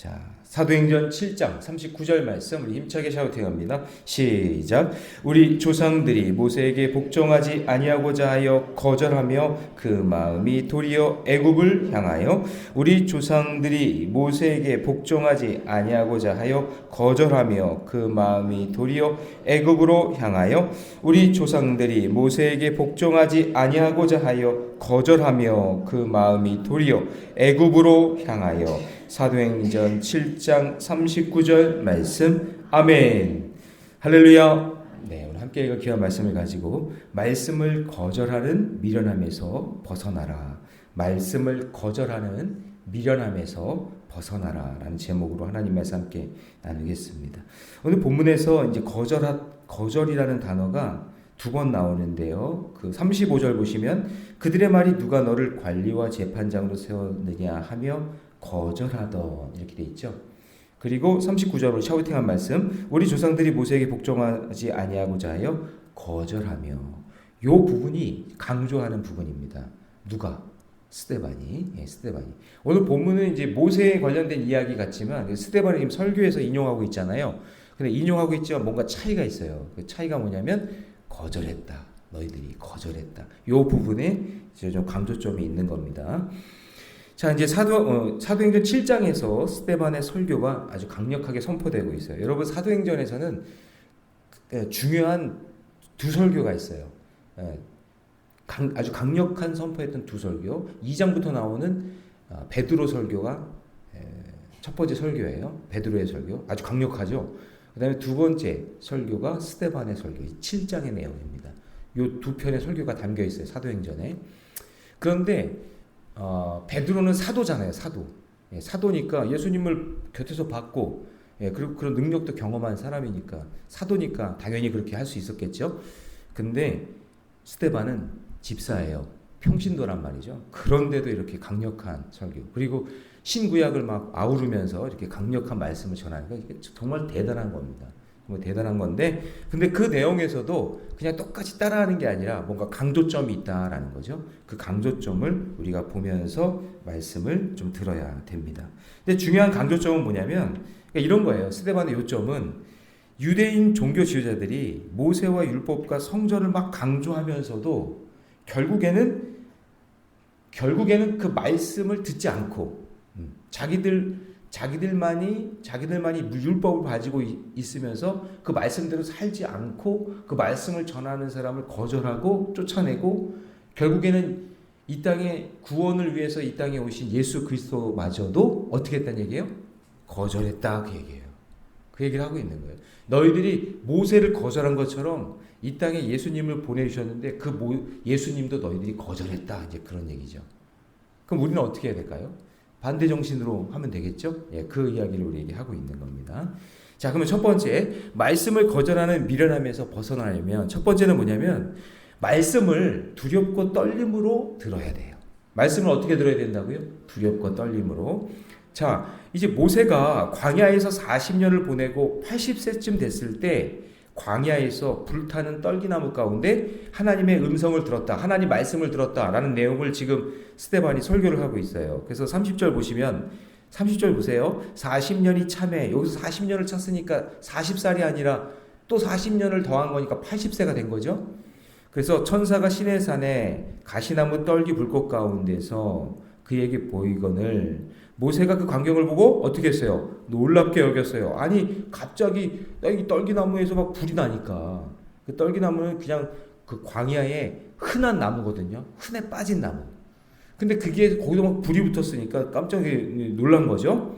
자, 사도행전 7장 39절 말씀 우리 힘차게 샤우팅합니다. 시작. 우리 조상들이 모세에게 복종하지 아니하고자 하여 거절하며 그 마음이 도리어 애굽을 향하여 우리 조상들이 모세에게 복종하지 아니하고자 하여 거절하며 그 마음이 도리어 애굽으로 향하여 우리 조상들이 모세에게 복종하지 아니하고자 하여 거절하며 그 마음이 도리어 애굽으로 향하여 사도행전 7장 39절 말씀. 아멘. 할렐루야. 네, 오늘 함께 읽을 귀한 말씀을 가지고 말씀을 거절하는 미련함에서 벗어나라. 말씀을 거절하는 미련함에서 벗어나라 라는 제목으로 하나님 말씀 함께 나누겠습니다. 오늘 본문에서 이제 거절이라는 단어가 두 번 나오는데요. 그 35절 보시면 그들의 말이 누가 너를 관리와 재판장으로 세웠느냐 하며 거절하던 이렇게 돼 있죠. 그리고 39절로 샤우팅한 말씀. 우리 조상들이 모세에게 복종하지 아니하고자 하여 거절하며. 요 부분이 강조하는 부분입니다. 누가? 스데반이. 예, 스데반이. 오늘 본문은 이제 모세에 관련된 이야기 같지만 스데반이 지금 설교에서 인용하고 있잖아요. 근데 인용하고 있지만 뭔가 차이가 있어요. 그 차이가 뭐냐면 거절했다. 너희들이 거절했다. 요 부분에 이제 좀 강조점이 있는 겁니다. 자, 이제 사도행전 7장에서 스데반의 설교가 아주 강력하게 선포되고 있어요. 여러분, 사도행전에서는 중요한 두 설교가 있어요. 아주 강력한 선포했던 두 설교. 2장부터 나오는 베드로 설교가 첫 번째 설교예요. 베드로의 설교. 아주 강력하죠. 그 다음에 두 번째 설교가 스데반의 설교. 7장의 내용입니다. 이 두 편의 설교가 담겨 있어요. 사도행전에. 그런데 베드로는 사도잖아요. 사도. 예, 사도니까 예수님을 곁에서 봤고, 예, 그리고 그런 능력도 경험한 사람이니까 사도니까 당연히 그렇게 할 수 있었겠죠. 근데 스데반은 집사예요. 평신도란 말이죠. 그런데도 이렇게 강력한 설교, 그리고 신구약을 막 아우르면서 이렇게 강력한 말씀을 전하니까 이게 정말 대단한 겁니다. 정말 대단한 건데, 근데 그 내용에서도 그냥 똑같이 따라하는 게 아니라 뭔가 강조점이 있다라는 거죠. 그 강조점을 우리가 보면서 말씀을 좀 들어야 됩니다. 근데 중요한 강조점은 뭐냐면 이런 거예요. 스데반의 요점은 유대인 종교 지도자들이 모세와 율법과 성전을 막 강조하면서도 결국에는 그 말씀을 듣지 않고 자기들만이 율법을 가지고 있으면서 그 말씀대로 살지 않고 그 말씀을 전하는 사람을 거절하고 쫓아내고, 결국에는 이 땅에 구원을 위해서 이 땅에 오신 예수 그리스도마저도 어떻게 했다는 얘기예요? 거절했다, 그 얘기예요. 그 얘기를 하고 있는 거예요. 너희들이 모세를 거절한 것처럼 이 땅에 예수님을 보내주셨는데 예수님도 너희들이 거절했다, 이제 그런 얘기죠. 그럼 우리는 어떻게 해야 될까요? 반대 정신으로 하면 되겠죠? 예, 그 이야기를 우리에게 하고 있는 겁니다. 자, 그러면 첫 번째, 말씀을 거절하는 미련함에서 벗어나려면 첫 번째는 뭐냐면 말씀을 두렵고 떨림으로 들어야 돼요. 말씀을 어떻게 들어야 된다고요? 두렵고 떨림으로. 자, 이제 모세가 광야에서 40년을 보내고 80세쯤 됐을 때 광야에서 불타는 떨기나무 가운데 하나님의 음성을 들었다, 하나님 말씀을 들었다라는 내용을 지금 스데반이 설교를 하고 있어요. 그래서 30절 보시면, 30절 보세요. 40년이 참에, 여기서 40년을 찼으니까 40살이 아니라 또 40년을 더한 거니까 80세가 된 거죠. 그래서 천사가 시내산에 가시나무 떨기 불꽃 가운데서 그에게 보이거늘 모세가 그 광경을 보고 어떻게 했어요? 놀랍게 여겼어요. 아니, 갑자기 이 떨기나무에서 막 불이 나니까, 그 떨기나무는 그냥 그 광야에 흔한 나무거든요. 흔해 빠진 나무. 근데 그게 거기도 막 불이 붙었으니까 깜짝 놀란 거죠.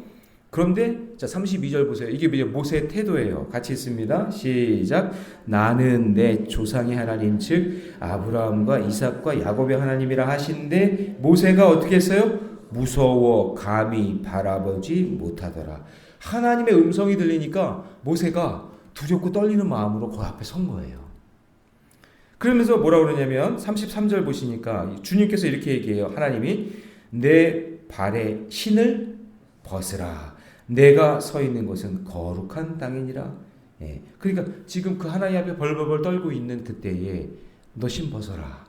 그런데 자, 32절 보세요. 이게 모세의 태도예요. 같이 읽습니다. 시작. 나는 내 조상의 하나님 즉 아브라함과 이삭과 야곱의 하나님이라 하신데 모세가 어떻게 했어요? 무서워 감히 바라보지 못하더라. 하나님의 음성이 들리니까 모세가 두렵고 떨리는 마음으로 그 앞에 선 거예요. 그러면서 뭐라 그러냐면 33절 보시니까 주님께서 이렇게 얘기해요. 하나님이 내 발에 신을 벗으라. 내가 서 있는 곳은 거룩한 땅이니라. 예. 그러니까 지금 그 하나님 앞에 벌벌벌 떨고 있는 그때에 너 신 벗어라.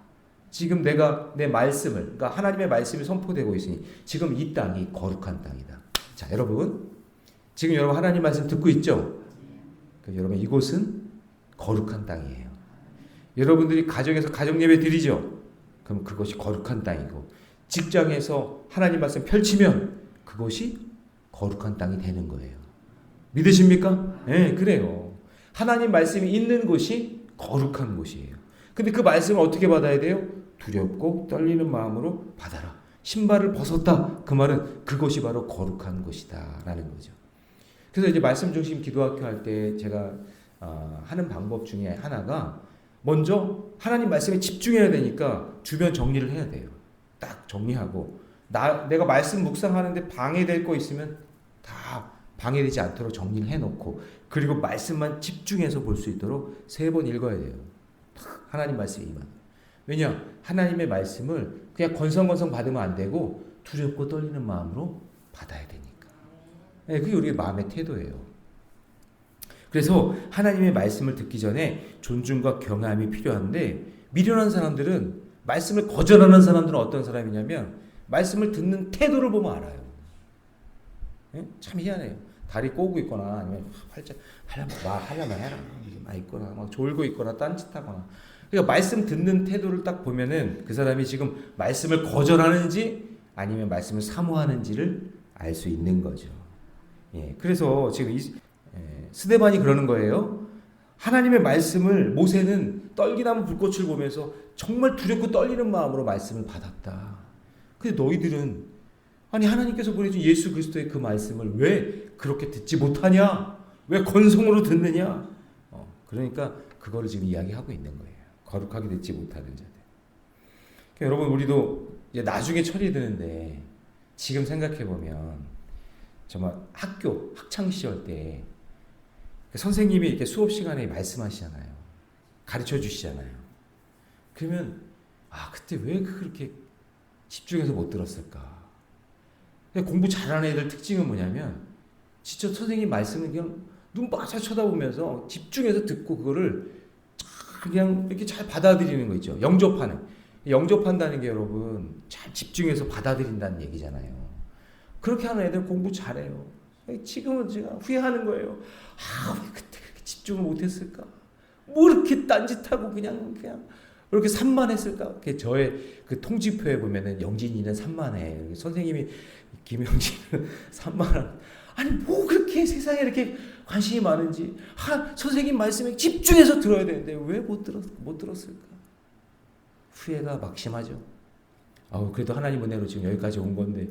지금 내가 내 말씀을, 그러니까 하나님의 말씀이 선포되고 있으니 지금 이 땅이 거룩한 땅이다. 자, 여러분, 지금 여러분 하나님 말씀 듣고 있죠? 여러분 이곳은 거룩한 땅이에요. 여러분들이 가정에서 가정 예배 드리죠? 그럼 그것이 거룩한 땅이고, 직장에서 하나님 말씀 펼치면 그것이 거룩한 땅이 되는 거예요. 믿으십니까? 네, 그래요. 하나님 말씀이 있는 곳이 거룩한 곳이에요. 근데 그 말씀을 어떻게 받아야 돼요? 두렵고 떨리는 마음으로 받아라. 신발을 벗었다. 그 말은 그것이 바로 거룩한 곳이다 라는 거죠. 그래서 이제 말씀 중심 기도학교 할 때 제가 하는 방법 중에 하나가, 먼저 하나님 말씀에 집중해야 되니까 주변 정리를 해야 돼요. 딱 정리하고, 내가 말씀 묵상하는데 방해될 거 있으면 다 방해되지 않도록 정리를 해놓고, 그리고 말씀만 집중해서 볼 수 있도록 3번 읽어야 돼요. 하나님 말씀에 임한. 왜냐? 하나님의 말씀을 그냥 건성건성 받으면 안 되고 두렵고 떨리는 마음으로 받아야 되니까. 네, 그게 우리의 마음의 태도예요. 그래서 하나님의 말씀을 듣기 전에 존중과 경외함이 필요한데, 미련한 사람들은, 말씀을 거절하는 사람들은 어떤 사람이냐면 말씀을 듣는 태도를 보면 알아요. 네? 참 희한해요. 다리 꼬고 있거나 아니면 활짝 하려면 해라 막 있거나 막 졸고 있거나 딴짓하거나. 그러니까 말씀 듣는 태도를 딱 보면은 그 사람이 지금 말씀을 거절하는지 아니면 말씀을 사모하는지를 알 수 있는 거죠. 예, 그래서 지금 스데반이 그러는 거예요. 하나님의 말씀을, 모세는 떨기나무 불꽃을 보면서 정말 두렵고 떨리는 마음으로 말씀을 받았다. 근데 너희들은, 아니 하나님께서 보내준 예수 그리스도의 그 말씀을 왜 그렇게 듣지 못하냐? 왜 건성으로 듣느냐? 그러니까 그거를 지금 이야기하고 있는 거예요. 거룩하게 듣지 못하는 자들. 그러니까 여러분, 우리도 이제 나중에 철이 드는데 지금 생각해 보면 정말 학창 시절 때 선생님이 이렇게 수업 시간에 말씀하시잖아요. 가르쳐 주시잖아요. 그러면 그때 왜 그렇게 집중해서 못 들었을까? 공부 잘하는 애들 특징은 뭐냐면 진짜 선생님 말씀을 그냥 눈 바짝 쳐다보면서 집중해서 듣고 그거를 그냥 이렇게 잘 받아들이는 거 있죠. 영접한다는 게 여러분 잘 집중해서 받아들인다는 얘기잖아요. 그렇게 하는 애들 공부 잘해요. 지금은 제가 후회하는 거예요. 왜 그때 그렇게 집중을 못했을까? 뭐 이렇게 딴짓하고 그냥 이렇게 산만했을까? 저의 그 통지표에 보면은 영진이는 산만해. 선생님이 김영진은 산만한. 아니 뭐 그렇게 세상에 이렇게 관심이 많은지, 선생님 말씀에 집중해서 들어야 되는데 왜 못 들었을까? 후회가 막심하죠. 그래도 하나님 은혜로 지금 여기까지 온 건데,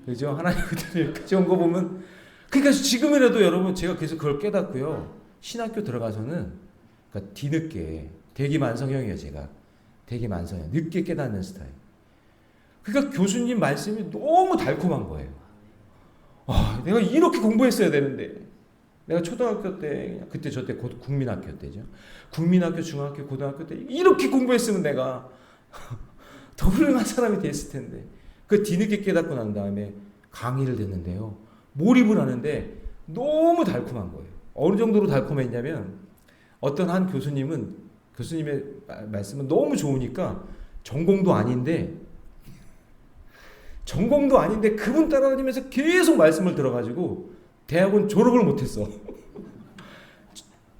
그죠? 하나님 은혜로 여기까지 온 거 보면, 그러니까 지금이라도 여러분 제가 계속 그걸 깨닫고요. 신학교 들어가서는 그러니까 뒤늦게, 대기만성형이에요. 제가 대기만성형, 늦게 깨닫는 스타일. 그러니까 교수님 말씀이 너무 달콤한 거예요. 내가 이렇게 공부했어야 되는데, 내가 초등학교 때, 그때 저 때 국민학교 때죠. 국민학교, 중학교, 고등학교 때 이렇게 공부했으면 내가 더 훌륭한 사람이 됐을 텐데. 그 뒤늦게 깨닫고 난 다음에 강의를 듣는데요. 몰입을 하는데 너무 달콤한 거예요. 어느 정도로 달콤했냐면, 어떤 한 교수님의 말씀은 너무 좋으니까 전공도 아닌데 그분 따라다니면서 계속 말씀을 들어가지고 대학원 졸업을 못했어.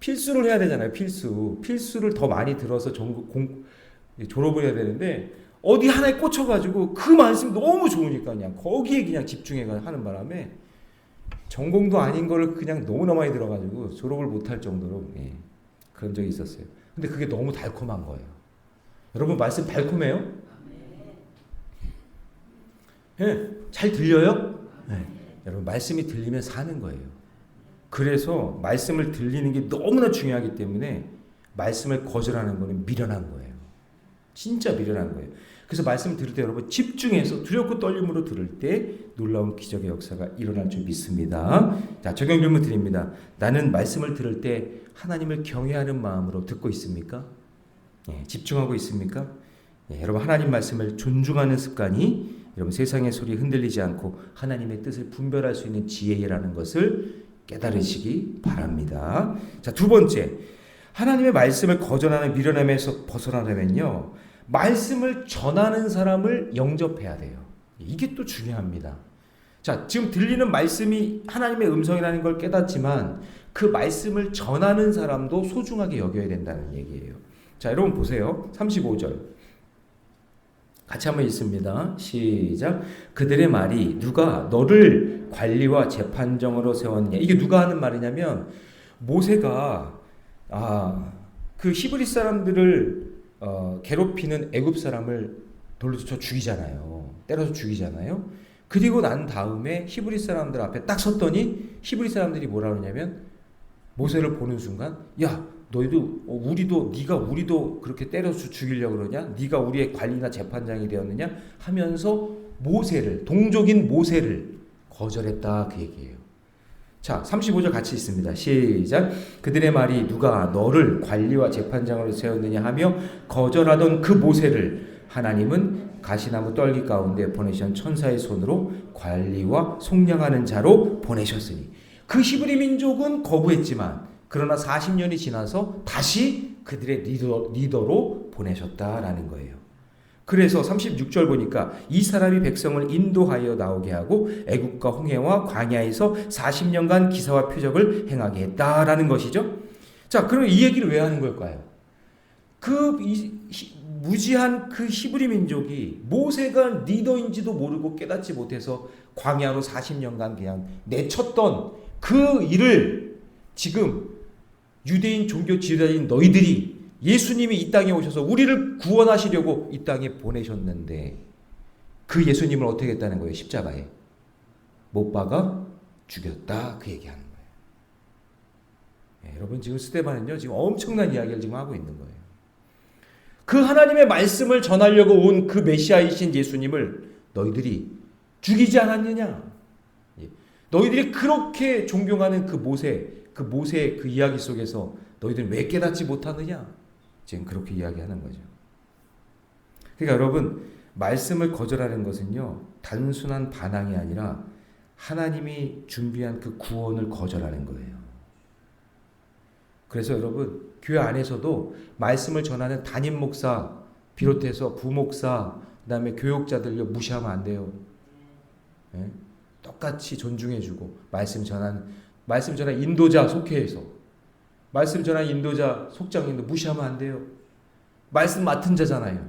필수를 해야 되잖아요. 필수를 더 많이 들어서 졸업을 해야 되는데 어디 하나에 꽂혀가지고 그 말씀 너무 좋으니까 그냥 거기에 그냥 집중해 하는 바람에 전공도 아닌 걸 그냥 너무나 많이 들어가지고 졸업을 못할 정도로 그런 적이 있었어요. 근데 그게 너무 달콤한 거예요. 여러분 말씀 달콤해요? 잘 들려요? 여러분 말씀이 들리면 사는 거예요. 그래서 말씀을 들리는 게 너무나 중요하기 때문에 말씀을 거절하는 거는 미련한 거예요. 진짜 미련한 거예요. 그래서 말씀을 들을 때 여러분 집중해서 두렵고 떨림으로 들을 때 놀라운 기적의 역사가 일어날 줄 믿습니다. 자, 적용 질문 드립니다. 나는 말씀을 들을 때 하나님을 경외하는 마음으로 듣고 있습니까? 집중하고 있습니까? 여러분 하나님 말씀을 존중하는 습관이 여러분 세상의 소리에 흔들리지 않고 하나님의 뜻을 분별할 수 있는 지혜라는 것을 깨달으시기 바랍니다. 자, 두 번째, 하나님의 말씀을 거절하는 미련함에서 벗어나려면요, 말씀을 전하는 사람을 영접해야 돼요. 이게 또 중요합니다. 자, 지금 들리는 말씀이 하나님의 음성이라는 걸 깨닫지만 그 말씀을 전하는 사람도 소중하게 여겨야 된다는 얘기예요. 자, 여러분 보세요. 35절. 같이 한번 읽습니다. 시작. 그들의 말이 누가 너를 관리와 재판정으로 세웠냐. 이게 누가 하는 말이냐면 모세가 그 히브리 사람들을 괴롭히는 애굽 사람을 돌로 쳐 죽이잖아요. 때려서 죽이잖아요. 그리고 난 다음에 히브리 사람들 앞에 딱 섰더니 히브리 사람들이 뭐라 그러냐면 모세를 보는 순간 야 너희도 우리도 그렇게 때려서 죽이려고 그러냐? 네가 우리의 관리나 재판장이 되었느냐? 하면서 동족인 모세를 거절했다 그 얘기예요. 자, 35절 같이 있습니다. 시작. 그들의 말이 누가 너를 관리와 재판장으로 세웠느냐 하며 거절하던 그 모세를 하나님은 가시나무 떨기 가운데 보내신 천사의 손으로 관리와 속량하는 자로 보내셨으니 그 히브리 민족은 거부했지만 그러나 40년이 지나서 다시 그들의 리더로 보내셨다라는 거예요. 그래서 36절 보니까 이 사람이 백성을 인도하여 나오게 하고 애국과 홍해와 광야에서 40년간 기사와 표적을 행하게 했다라는 것이죠. 자, 그럼 이 얘기를 왜 하는 걸까요? 무지한 그 히브리 민족이 모세가 리더인지도 모르고 깨닫지 못해서 광야로 40년간 그냥 내쳤던 그 일을 지금 유대인 종교 지도자인 너희들이 예수님이 이 땅에 오셔서 우리를 구원하시려고 이 땅에 보내셨는데 그 예수님을 어떻게 했다는 거예요? 십자가에 못 박아 죽였다 그 얘기하는 거예요. 여러분 지금 스데반은요 지금 엄청난 이야기를 지금 하고 있는 거예요. 그 하나님의 말씀을 전하려고 온 그 메시아이신 예수님을 너희들이 죽이지 않았느냐? 너희들이 그렇게 존경하는 그 모세의 그 이야기 속에서 너희들은 왜 깨닫지 못하느냐? 지금 그렇게 이야기하는 거죠. 그러니까 여러분 말씀을 거절하는 것은요 단순한 반항이 아니라 하나님이 준비한 그 구원을 거절하는 거예요. 그래서 여러분 교회 안에서도 말씀을 전하는 담임 목사 비롯해서 부목사 그다음에 교육자들요 무시하면 안 돼요. 네? 똑같이 존중해주고 말씀 전하는 인도자 속회에서 말씀 전하는 인도자 속장님도 무시하면 안 돼요. 말씀 맡은 자잖아요.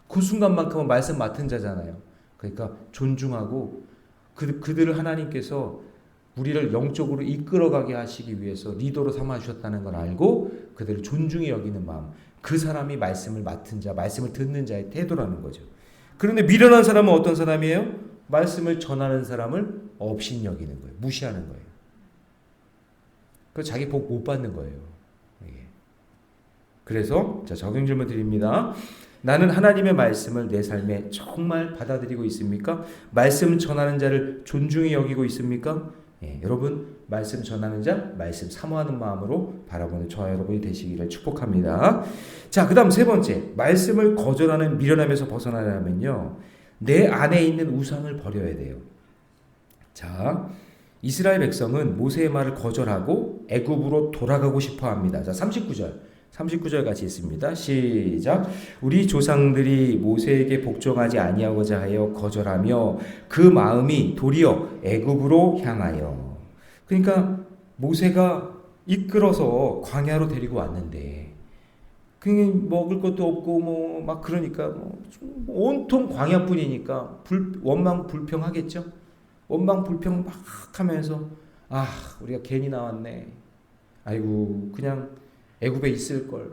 그 순간만큼은 말씀 맡은 자잖아요. 그러니까 존중하고 그들을 하나님께서 우리를 영적으로 이끌어가게 하시기 위해서 리더로 삼아주셨다는 걸 알고 그들을 존중히 여기는 마음, 그 사람이 말씀을 맡은 자, 말씀을 듣는 자의 태도라는 거죠. 그런데 미련한 사람은 어떤 사람이에요? 말씀을 전하는 사람을 업신여기는 거예요. 무시하는 거예요. 그 자기 복 못 받는 거예요. 그래서 자 적용 질문 드립니다. 나는 하나님의 말씀을 내 삶에 정말 받아들이고 있습니까? 말씀 전하는 자를 존중히 여기고 있습니까? 여러분 말씀 전하는 자, 말씀 사모하는 마음으로 바라보는 저와 여러분이 되시기를 축복합니다. 자, 그 다음 세 번째, 말씀을 거절하는 미련함에서 벗어나려면요 내 안에 있는 우상을 버려야 돼요. 자, 이스라엘 백성은 모세의 말을 거절하고 애굽으로 돌아가고 싶어합니다. 자, 39절 같이 있습니다. 시작. 우리 조상들이 모세에게 복종하지 아니하고자 하여 거절하며 그 마음이 도리어 애굽으로 향하여. 그러니까 모세가 이끌어서 광야로 데리고 왔는데 그냥 먹을 것도 없고 막 그러니까 온통 광야뿐이니까 원망 불평하겠죠. 원망 불평 막 하면서 우리가 괜히 나왔네. 아이고 그냥 애굽에 있을 걸.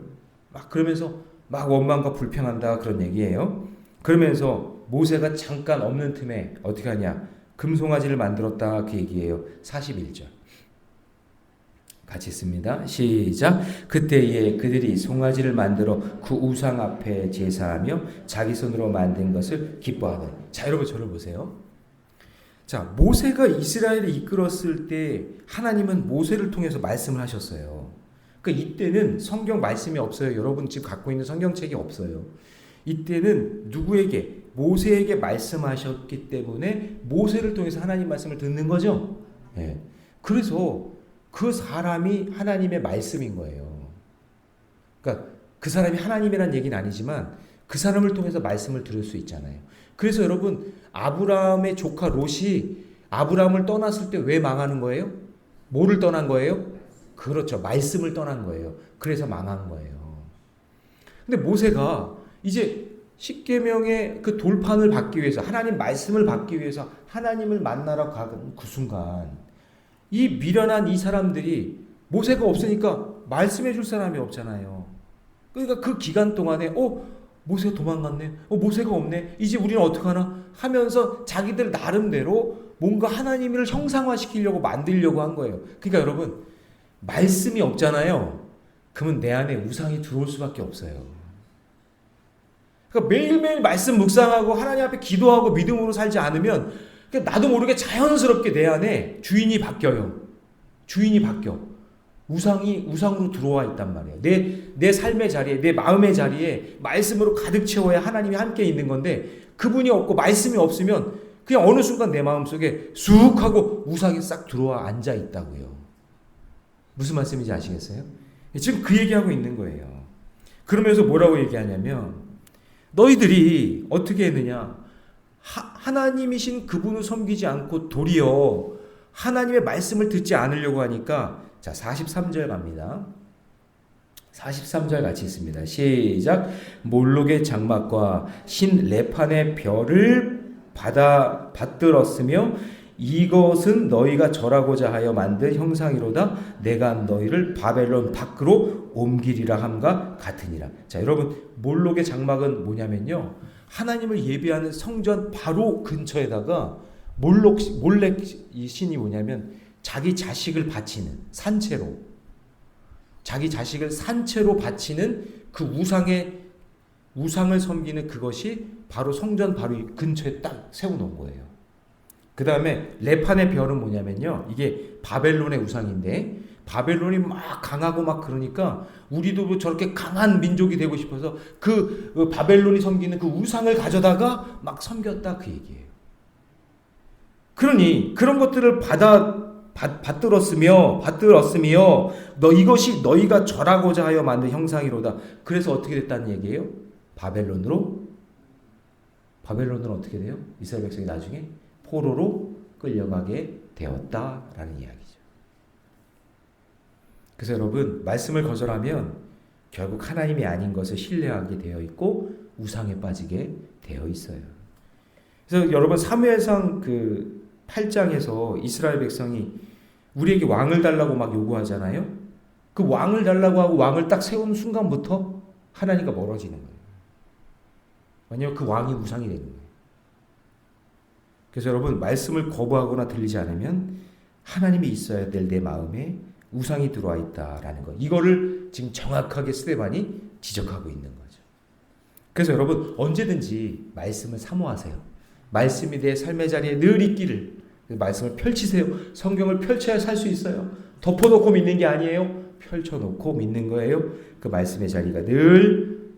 막 그러면서 막 원망과 불평한다 그런 얘기예요. 그러면서 모세가 잠깐 없는 틈에 어떻게 하냐? 금송아지를 만들었다 그 얘기예요. 41절. 같이 읽습니다. 시작. 그때에 그들이 송아지를 만들어 그 우상 앞에 제사하며 자기 손으로 만든 것을 기뻐하는. 자, 여러분 저를 보세요. 자, 모세가 이스라엘을 이끌었을 때 하나님은 모세를 통해서 말씀을 하셨어요. 그러니까 이때는 성경 말씀이 없어요. 여러분 지금 갖고 있는 성경책이 없어요. 이때는 누구에게? 모세에게 말씀하셨기 때문에 모세를 통해서 하나님 말씀을 듣는 거죠. 네. 그래서 그 사람이 하나님의 말씀인 거예요. 그러니까 그 사람이 하나님이란 얘기는 아니지만 그 사람을 통해서 말씀을 들을 수 있잖아요. 그래서 여러분 아브라함의 조카 롯이 아브라함을 떠났을 때 왜 망하는 거예요? 뭐를 떠난 거예요? 그렇죠. 말씀을 떠난 거예요. 그래서 망한 거예요. 근데 모세가 이제 십계명의 그 돌판을 받기 위해서, 하나님 말씀을 받기 위해서 하나님을 만나러 가는 그 순간, 이 미련한 이 사람들이 모세가 없으니까 말씀해 줄 사람이 없잖아요. 그러니까 그 기간 동안에 모세가 도망갔네, 모세가 없네, 이제 우리는 어떡하나 하면서 자기들 나름대로 뭔가 하나님을 형상화시키려고 만들려고 한 거예요. 그러니까 여러분, 말씀이 없잖아요. 그러면 내 안에 우상이 들어올 수밖에 없어요. 그러니까 매일매일 말씀 묵상하고 하나님 앞에 기도하고 믿음으로 살지 않으면 나도 모르게 자연스럽게 내 안에 주인이 바뀌어요. 주인이 바뀌어. 우상으로 들어와 있단 말이에요. 내 삶의 자리에, 내 마음의 자리에 말씀으로 가득 채워야 하나님이 함께 있는 건데, 그분이 없고 말씀이 없으면 그냥 어느 순간 내 마음속에 쑥 하고 우상이 싹 들어와 앉아 있다고요. 무슨 말씀인지 아시겠어요? 지금 그 얘기하고 있는 거예요. 그러면서 뭐라고 얘기하냐면, 너희들이 어떻게 했느냐? 하나님이신 그분을 섬기지 않고 도리어 하나님의 말씀을 듣지 않으려고 하니까, 자, 43절 갑니다. 43절 같이 있습니다. 시작. 몰록의 장막과 신 레판의 별을 받들었으며 이것은 너희가 절하고자 하여 만든 형상이로다. 내가 너희를 바벨론 밖으로 옮기리라 함과 같으니라. 자, 여러분, 몰록의 장막은 뭐냐면요, 하나님을 예배하는 성전 바로 근처에다가 몰렉 이 신이 뭐냐면 자기 자식을 바치는, 산채로 자기 자식을 산채로 바치는 그 우상을 섬기는 그것이 바로 성전 바로 근처에 딱 세워놓은 거예요. 그 다음에 레판의 별은 뭐냐면요, 이게 바벨론의 우상인데, 바벨론이 막 강하고 막 그러니까 우리도 저렇게 강한 민족이 되고 싶어서 그 바벨론이 섬기는 그 우상을 가져다가 막 섬겼다, 그 얘기예요. 그러니 그런 것들을 받들었으며 이것이 너희가 절하고자 하여 만든 형상이로다. 그래서 어떻게 됐다는 얘기예요? 바벨론으로 어떻게 돼요? 이스라엘 백성이 나중에 포로로 끌려가게 되었다라는 이야기죠. 그래서 여러분, 말씀을 거절하면 결국 하나님이 아닌 것을 신뢰하게 되어 있고 우상에 빠지게 되어 있어요. 그래서 여러분, 사무엘상 그 8장에서 이스라엘 백성이 우리에게 왕을 달라고 막 요구하잖아요. 그 왕을 달라고 하고 왕을 딱 세우는 순간부터 하나님과 멀어지는 거예요. 왜냐하면 그 왕이 우상이 되는 거예요. 그래서 여러분, 말씀을 거부하거나 들리지 않으면 하나님이 있어야 될 내 마음에 우상이 들어와 있다라는 것, 이거를 지금 정확하게 스데반이 지적하고 있는 거죠. 그래서 여러분, 언제든지 말씀을 사모하세요. 말씀이 내 삶의 자리에 늘 있기를, 말씀을 펼치세요. 성경을 펼쳐야 살 수 있어요. 덮어놓고 믿는 게 아니에요. 펼쳐놓고 믿는 거예요. 그 말씀의 자리가 늘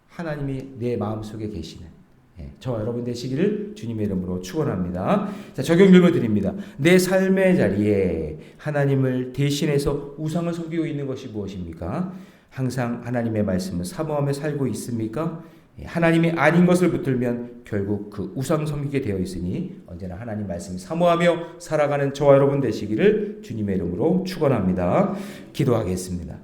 하나님이 내 마음속에 계시는, 저와 여러분 되시기를 주님의 이름으로 축원합니다. 자, 적용 질문 드립니다. 내 삶의 자리에 하나님을 대신해서 우상을 섬기고 있는 것이 무엇입니까? 항상 하나님의 말씀을 사모하며 살고 있습니까? 하나님이 아닌 것을 붙들면 결국 그 우상 섬기게 되어 있으니 언제나 하나님 말씀을 사모하며 살아가는 저와 여러분 되시기를 주님의 이름으로 축원합니다. 기도하겠습니다.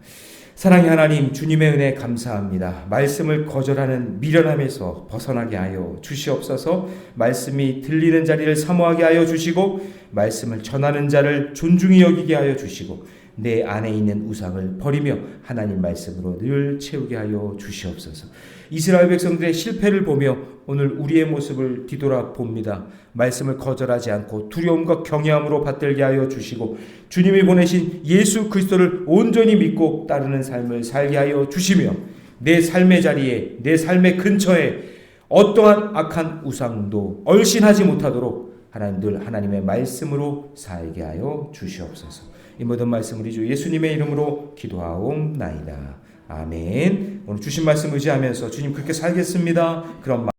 사랑의 하나님, 주님의 은혜 감사합니다. 말씀을 거절하는 미련함에서 벗어나게 하여 주시옵소서. 말씀이 들리는 자리를 사모하게 하여 주시고 말씀을 전하는 자를 존중히 여기게 하여 주시고 내 안에 있는 우상을 버리며 하나님 말씀으로 늘 채우게 하여 주시옵소서. 이스라엘 백성들의 실패를 보며 오늘 우리의 모습을 뒤돌아봅니다. 말씀을 거절하지 않고 두려움과 경외함으로 받들게 하여 주시고 주님이 보내신 예수 그리스도를 온전히 믿고 따르는 삶을 살게 하여 주시며 내 삶의 자리에, 내 삶의 근처에 어떠한 악한 우상도 얼씬하지 못하도록 하나님 늘 하나님의 말씀으로 살게 하여 주시옵소서. 이 모든 말씀 우리 주 예수님의 이름으로 기도하옵나이다. 아멘. 오늘 주신 말씀 의지하면서 주님 그렇게 살겠습니다. 그런